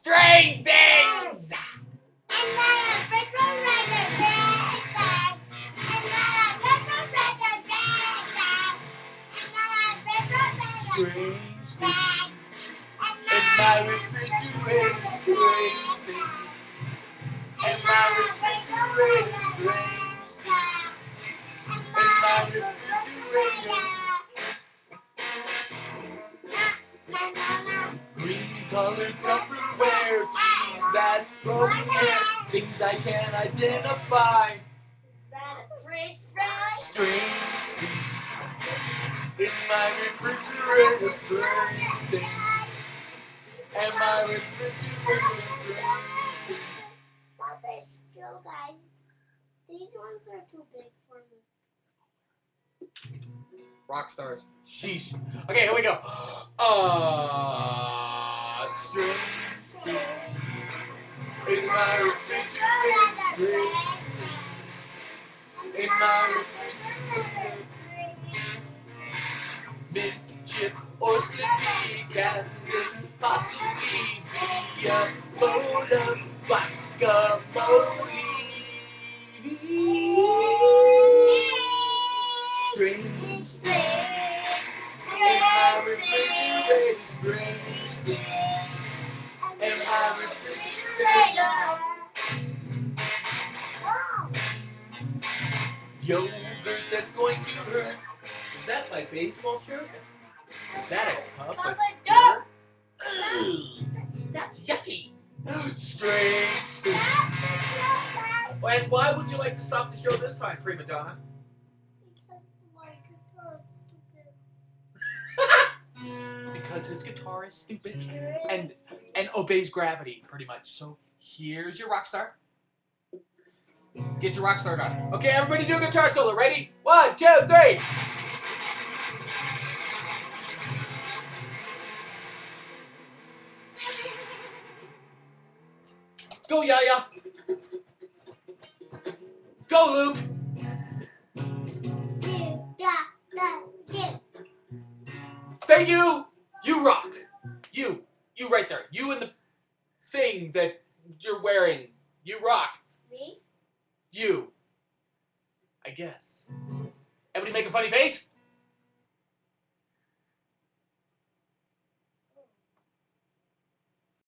Strange things! Strange things in my refrigerator. Strange things in my refrigerator. Strange things in my refrigerator. Green-colored Tupperware, cheese that's growing hair, things I can't identify. Is that a fridge fry? Strange things in my refrigerator. Strange things in my refrigerator. Strange things. Stop this show, guys. These ones are too big for me. Rock stars. Sheesh. Okay, here we go. Strange things in my refrigerator. Strange things in my refrigerator. Mint chip or split pea, can this possibly be a bowl of guacamole? Strange things in my refrigerator. Strange things in my refrigerator. Yogurt that's going to hurt. Is that my baseball shirt? Is that a cup of dirt? Ugh, that's yucky. Strange things. And why would you like to stop the show this time, prima donna? Because my guitar is stupid. Because his guitar is stupid and obeys gravity, pretty much. So here's your rock star. Get your rock star on. Okay, everybody do a guitar solo. Ready? 1, 2, 3. Go, Yaya. Go, Luke. Thank you. You rock. You right there. You and the thing that you're wearing. You rock. Me? You. I guess. Everybody make a funny face?